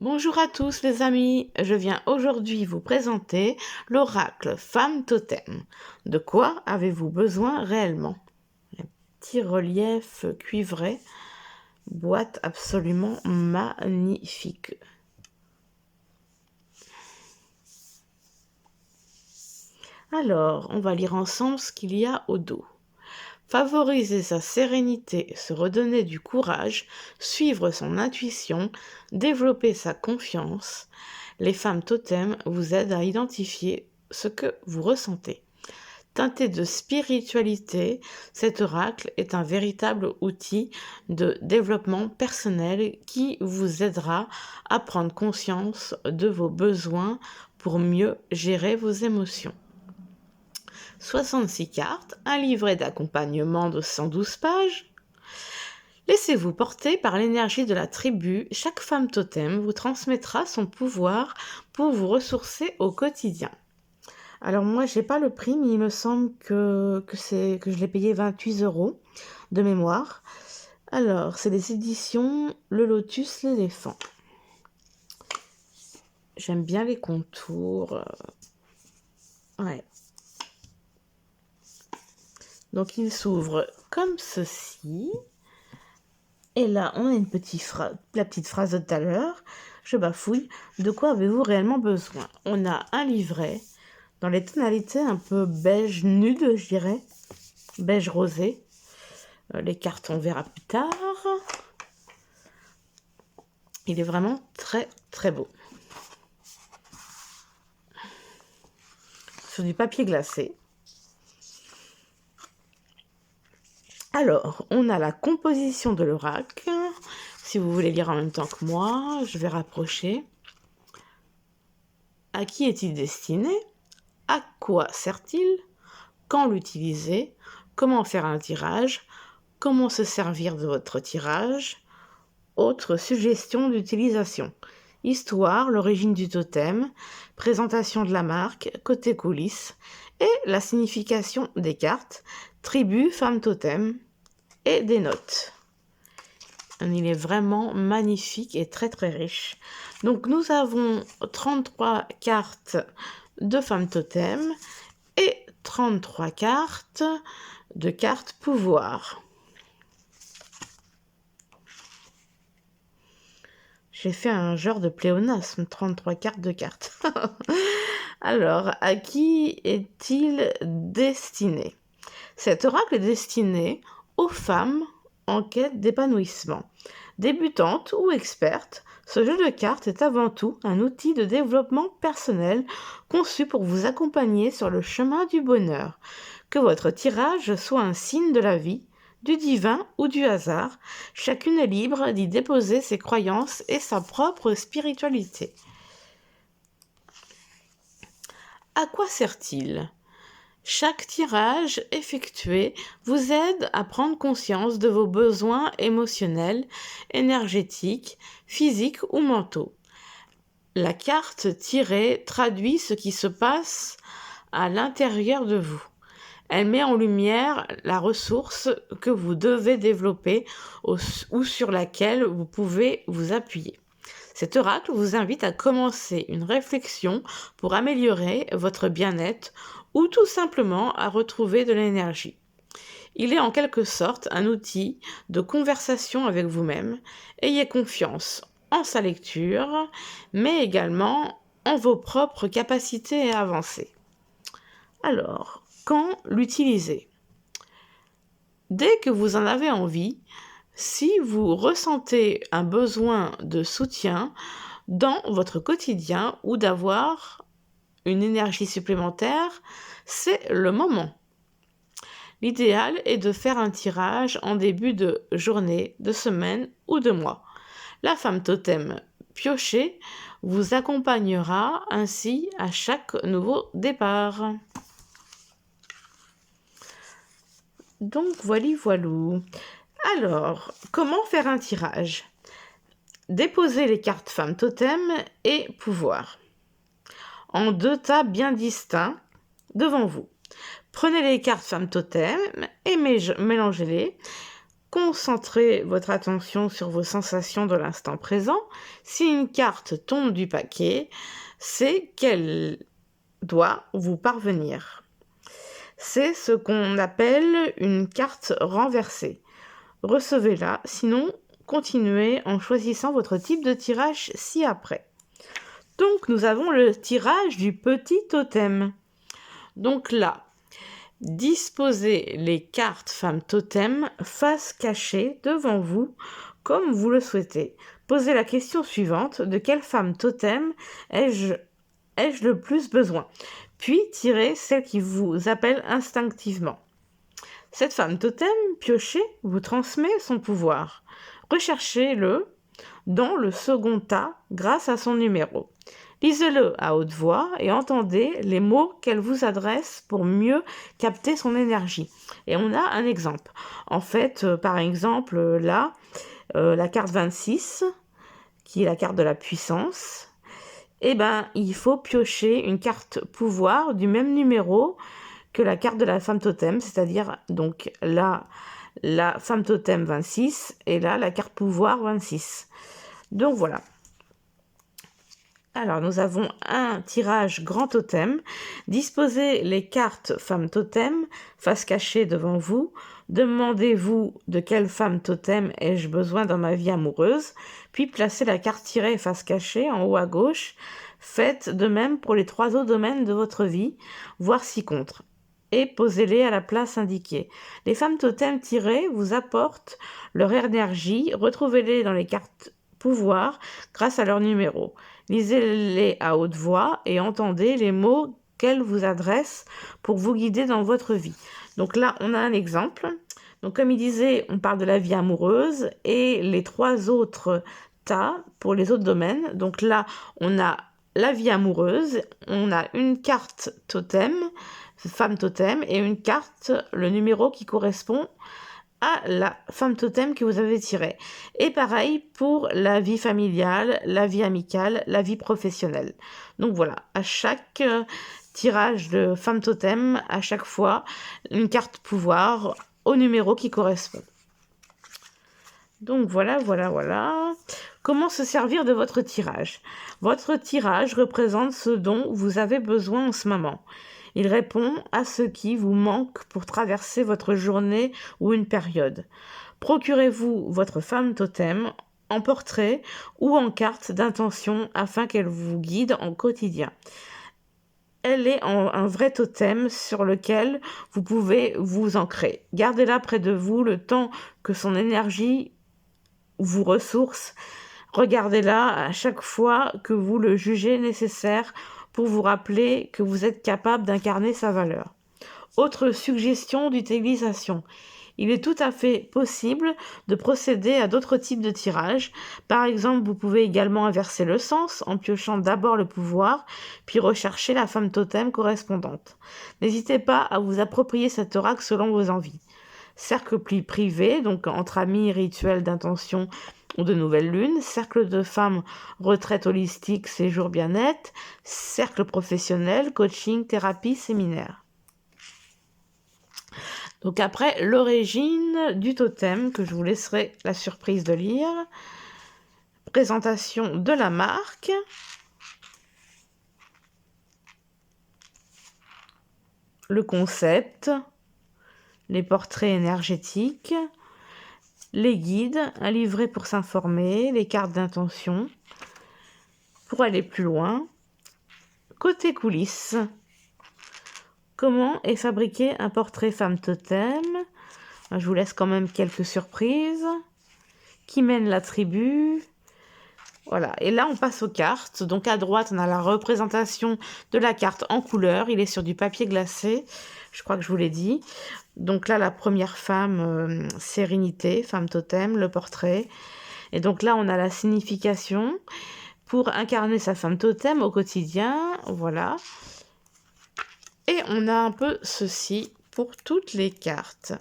Bonjour à tous les amis, je viens aujourd'hui vous présenter l'oracle Femme Totem. De quoi avez-vous besoin réellement? Un petit relief cuivré, boîte absolument magnifique. Alors, on va lire ensemble ce qu'il y a au dos. Favoriser sa sérénité, se redonner du courage, suivre son intuition, développer sa confiance. Les femmes totems vous aident à identifier ce que vous ressentez. Teinté de spiritualité, cet oracle est un véritable outil de développement personnel qui vous aidera à prendre conscience de vos besoins pour mieux gérer vos émotions. 66 cartes, un livret d'accompagnement de 112 pages. Laissez-vous porter par l'énergie de la tribu. Chaque femme totem vous transmettra son pouvoir pour vous ressourcer au quotidien. Alors moi, j'ai pas le prix, mais il me semble que je l'ai payé 28 € de mémoire. Alors, c'est les éditions Le Lotus, l'éléphant. J'aime bien les contours. Ouais. Donc, il s'ouvre comme ceci. Et là, on a la petite phrase de tout à l'heure. Je bafouille. De quoi avez-vous réellement besoin? On a un livret dans les tonalités un peu beige nude, je dirais. Beige rosé. Les cartes, on verra plus tard. Il est vraiment très, très beau. Sur du papier glacé. Alors, on a la composition de l'oracle. Si vous voulez lire en même temps que moi, je vais rapprocher. À qui est-il destiné? À quoi sert-il? Quand l'utiliser? Comment faire un tirage? Comment se servir de votre tirage? Autres suggestions d'utilisation. Histoire, l'origine du totem, présentation de la marque, côté coulisses et la signification des cartes, tribu, femme totem et des notes. Il est vraiment magnifique et très très riche. Donc nous avons 33 cartes de femme totem et 33 cartes de cartes pouvoir. J'ai fait un genre de pléonasme, 33 cartes de cartes. Alors, à qui est-il destiné? Cet oracle est destiné aux femmes en quête d'épanouissement. Débutantes ou expertes, ce jeu de cartes est avant tout un outil de développement personnel conçu pour vous accompagner sur le chemin du bonheur. Que votre tirage soit un signe de la vie, du divin ou du hasard, chacune est libre d'y déposer ses croyances et sa propre spiritualité. À quoi sert-il? Chaque tirage effectué vous aide à prendre conscience de vos besoins émotionnels, énergétiques, physiques ou mentaux. La carte tirée traduit ce qui se passe à l'intérieur de vous. Elle met en lumière la ressource que vous devez développer ou sur laquelle vous pouvez vous appuyer. Cet oracle vous invite à commencer une réflexion pour améliorer votre bien-être ou tout simplement à retrouver de l'énergie. Il est en quelque sorte un outil de conversation avec vous-même. Ayez confiance en sa lecture, mais également en vos propres capacités à avancer. Alors, quand l'utiliser? Dès que vous en avez envie, si vous ressentez un besoin de soutien dans votre quotidien ou d'avoir une énergie supplémentaire, c'est le moment. L'idéal est de faire un tirage en début de journée, de semaine ou de mois. La femme totem piochée vous accompagnera ainsi à chaque nouveau départ. Donc voilou. Alors, comment faire un tirage? Déposez les cartes femme totem et pouvoir en 2 tas bien distincts devant vous. Prenez les cartes femme totem et mélangez-les. Concentrez votre attention sur vos sensations de l'instant présent. Si une carte tombe du paquet, c'est qu'elle doit vous parvenir. C'est ce qu'on appelle une carte renversée. Recevez-la, sinon continuez en choisissant votre type de tirage ci-après. Donc nous avons le tirage du petit totem. Donc là, disposez les cartes femmes totem face cachée devant vous comme vous le souhaitez. Posez la question suivante: de quelle femme totem ai-je le plus besoin? Puis tirez celle qui vous appelle instinctivement. Cette femme totem piochée vous transmet son pouvoir. Recherchez-le dans le second tas grâce à son numéro. Lisez-le à haute voix et entendez les mots qu'elle vous adresse pour mieux capter son énergie. Et on a un exemple. En fait, par exemple, là, la carte 26, qui est la carte de la puissance, eh ben, il faut piocher une carte pouvoir du même numéro que la carte de la femme totem, c'est-à-dire donc là, la femme totem 26 et là, la carte pouvoir 26. Donc voilà. Alors, nous avons un tirage grand totem. Disposez les cartes femme totem face cachée devant vous. Demandez-vous de quelle femme totem ai-je besoin dans ma vie amoureuse. Puis placez la carte tirée face cachée en haut à gauche. Faites de même pour les 3 autres domaines de votre vie, voire 6 contre. Et posez-les à la place indiquée. Les femmes totem tirées vous apportent leur énergie. Retrouvez-les dans les cartes pouvoir grâce à leur numéro. Lisez-les à haute voix et entendez les mots qu'elles vous adressent pour vous guider dans votre vie. Donc là, on a un exemple. Donc comme il disait, on parle de la vie amoureuse et les 3 autres tas pour les autres domaines. Donc là, on a la vie amoureuse, on a une carte totem, femme totem, et une carte, le numéro qui correspond à la femme totem que vous avez tirée. Et pareil pour la vie familiale, la vie amicale, la vie professionnelle. Donc voilà, à chaque tirage de femme totem, à chaque fois, une carte pouvoir au numéro qui correspond. Donc voilà. Comment se servir de votre tirage? Votre tirage représente ce dont vous avez besoin en ce moment. Il répond à ce qui vous manque pour traverser votre journée ou une période. Procurez-vous votre femme totem en portrait ou en carte d'intention afin qu'elle vous guide en quotidien. Elle est un vrai totem sur lequel vous pouvez vous ancrer. Gardez-la près de vous le temps que son énergie vous ressource. Regardez-la à chaque fois que vous le jugez nécessaire pour vous rappeler que vous êtes capable d'incarner sa valeur. Autre suggestion d'utilisation. Il est tout à fait possible de procéder à d'autres types de tirages. Par exemple, vous pouvez également inverser le sens en piochant d'abord le pouvoir, puis rechercher la femme totem correspondante. N'hésitez pas à vous approprier cet oracle selon vos envies. Cercle privé, donc entre amis, rituel d'intention ou de nouvelle lune, cercle de femmes, retraite holistique, séjour bien-être, cercle professionnel, coaching, thérapie, séminaire. Donc après, l'origine du totem, que je vous laisserai la surprise de lire. Présentation de la marque. Le concept. Les portraits énergétiques. Les guides, un livret pour s'informer, les cartes d'intention. Pour aller plus loin. Côté coulisses. Comment est fabriqué un portrait femme totem? Je vous laisse quand même quelques surprises. Qui mène la tribu? Voilà, et là on passe aux cartes. Donc à droite, on a la représentation de la carte en couleur. Il est sur du papier glacé, je crois que je vous l'ai dit. Donc là, la première femme, sérénité, femme totem, le portrait. Et donc là, on a la signification pour incarner sa femme totem au quotidien. Voilà. Et on a un peu ceci pour toutes les cartes.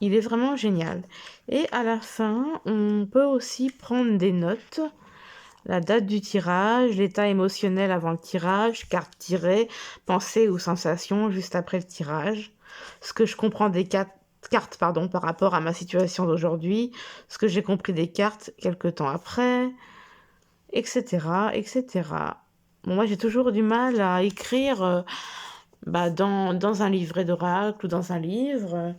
Il est vraiment génial. Et à la fin, on peut aussi prendre des notes. la date du tirage, l'état émotionnel avant le tirage, carte tirée, pensée ou sensation juste après le tirage, ce que je comprends des cartes pardon, par rapport à ma situation d'aujourd'hui, ce que j'ai compris des cartes quelque temps après, etc., etc. Bon, moi, j'ai toujours du mal à écrire dans un livret d'oracle ou dans un livre,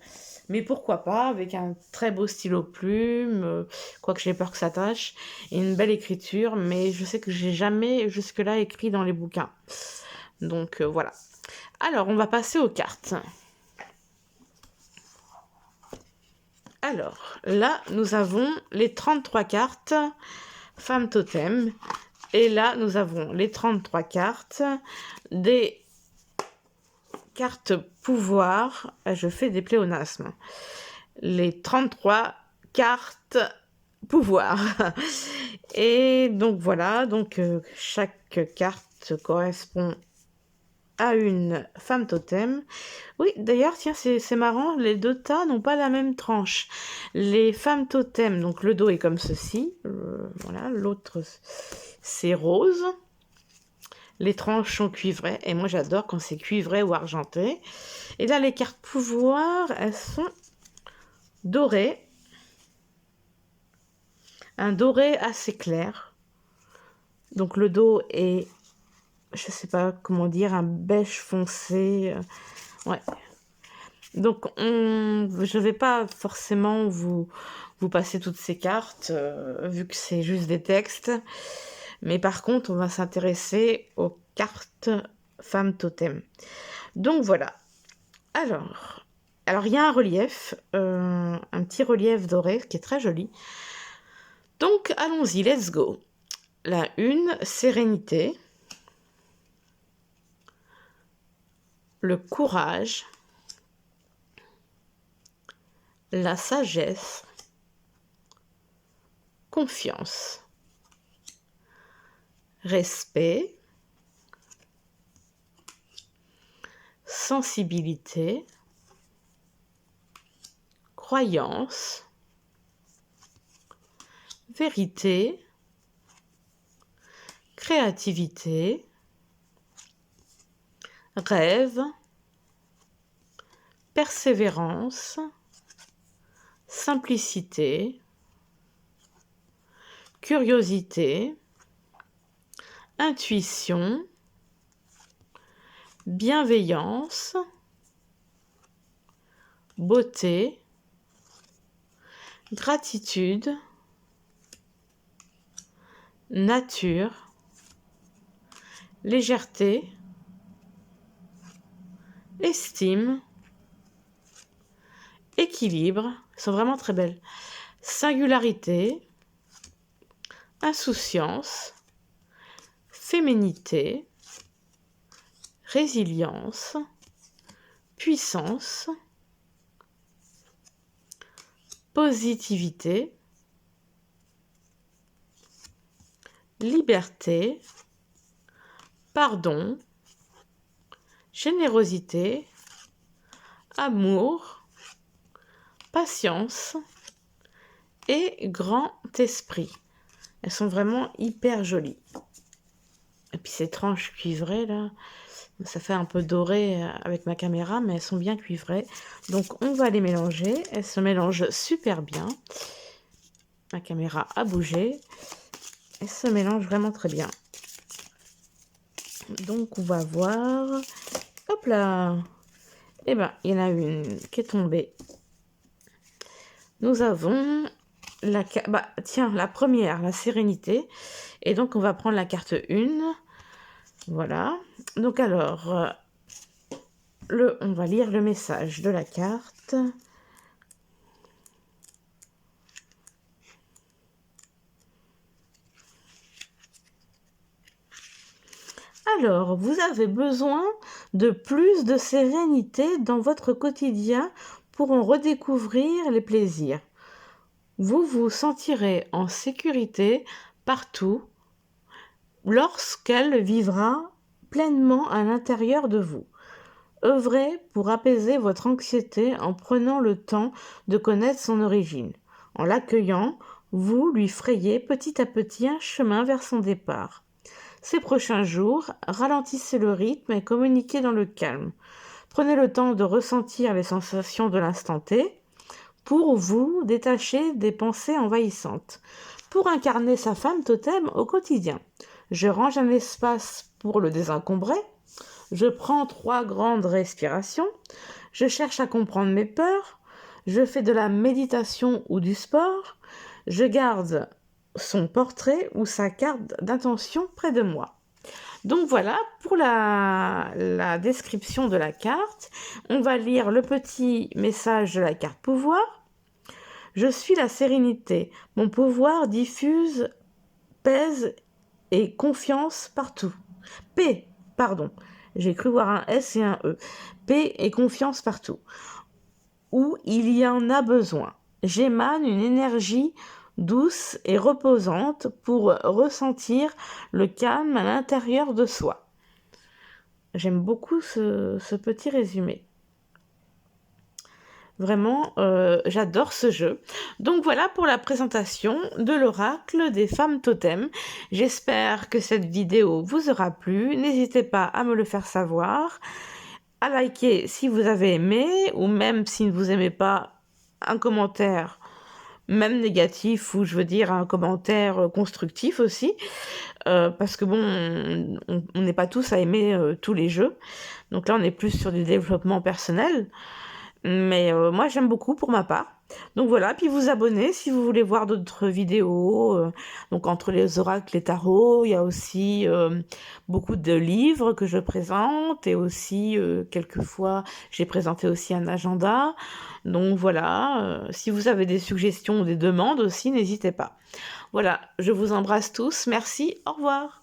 mais pourquoi pas avec un très beau stylo plume, quoique j'ai peur que ça tâche, et une belle écriture, mais je sais que j'ai jamais jusque-là écrit dans les bouquins. Donc voilà. Alors, on va passer aux cartes. Alors, là, nous avons les 33 cartes Femme Totem. Et là, nous avons les 33 cartes des cartes pouvoir. Je fais des pléonasmes. Les 33 cartes pouvoir. Et donc voilà, donc chaque carte correspond à une femme totem. Oui, d'ailleurs, tiens, c'est marrant, les deux tas n'ont pas la même tranche. Les femmes totem, donc le dos est comme ceci, voilà, l'autre c'est rose. Les tranches sont cuivrées, et moi j'adore quand c'est cuivré ou argenté. Et là, les cartes pouvoir, elles sont dorées. Un doré assez clair. Donc le dos est, je sais pas comment dire, un beige foncé. Ouais. Donc je vais pas forcément vous passer toutes ces cartes, vu que c'est juste des textes. Mais par contre, on va s'intéresser aux cartes femmes totem. Donc voilà. Alors il y a un relief, un petit relief doré qui est très joli. Donc allons-y, let's go. La 1, sérénité. Le courage. La sagesse. Confiance. Respect. Sensibilité. Croyance. Vérité. Créativité. Rêve. Persévérance. Simplicité. Curiosité. Intuition. Bienveillance. Beauté. Gratitude. Nature. Légèreté. Estime. Équilibre. Elles sont vraiment très belles. Singularité. Insouciance. Féminité. Résilience. Puissance. Positivité. Liberté. Pardon. Générosité. Amour. Patience. Et grand esprit. Elles sont vraiment hyper jolies. Et puis ces tranches cuivrées là, ça fait un peu doré avec ma caméra, mais elles sont bien cuivrées. Donc on va les mélanger. Elles se mélangent super bien. Ma caméra a bougé. Elles se mélangent vraiment très bien. Donc on va voir. Hop là. Eh ben, il y en a une qui est tombée. Nous avons la première, la sérénité. Et donc, on va prendre la carte 1. Voilà. Donc, alors, on va lire le message de la carte. Alors, vous avez besoin de plus de sérénité dans votre quotidien pour en redécouvrir les plaisirs. Vous vous sentirez en sécurité partout lorsqu'elle vivra pleinement à l'intérieur de vous. Œuvrez pour apaiser votre anxiété en prenant le temps de connaître son origine. En l'accueillant, vous lui frayez petit à petit un chemin vers son départ. Ces prochains jours, ralentissez le rythme et communiquez dans le calme. Prenez le temps de ressentir les sensations de l'instant T pour vous détacher des pensées envahissantes. Pour incarner sa femme totem au quotidien, je range un espace pour le désencombrer, je prends 3 grandes respirations, je cherche à comprendre mes peurs, je fais de la méditation ou du sport, je garde son portrait ou sa carte d'intention près de moi. Donc voilà pour la description de la carte. On va lire le petit message de la carte pouvoir. Je suis la sérénité. Mon pouvoir diffuse, pèse et confiance partout. P, pardon. J'ai cru voir un S et un E. Paix et confiance partout. Où il y en a besoin. J'émane une énergie douce et reposante pour ressentir le calme à l'intérieur de soi. J'aime beaucoup ce petit résumé. Vraiment, j'adore ce jeu. Donc voilà pour la présentation de l'oracle des femmes totems. J'espère que cette vidéo vous aura plu. N'hésitez pas à me le faire savoir, à liker si vous avez aimé, ou même si vous n'aimez pas, un commentaire, même négatif, ou je veux dire un commentaire constructif aussi, parce que bon, on n'est pas tous à aimer tous les jeux. Donc là, on est plus sur du développement personnel. Mais moi, j'aime beaucoup pour ma part. Donc voilà, puis vous abonner si vous voulez voir d'autres vidéos. Donc entre les oracles, les tarots, il y a aussi beaucoup de livres que je présente. Et aussi, quelquefois, j'ai présenté aussi un agenda. Donc voilà, si vous avez des suggestions ou des demandes aussi, n'hésitez pas. Voilà, je vous embrasse tous. Merci, au revoir.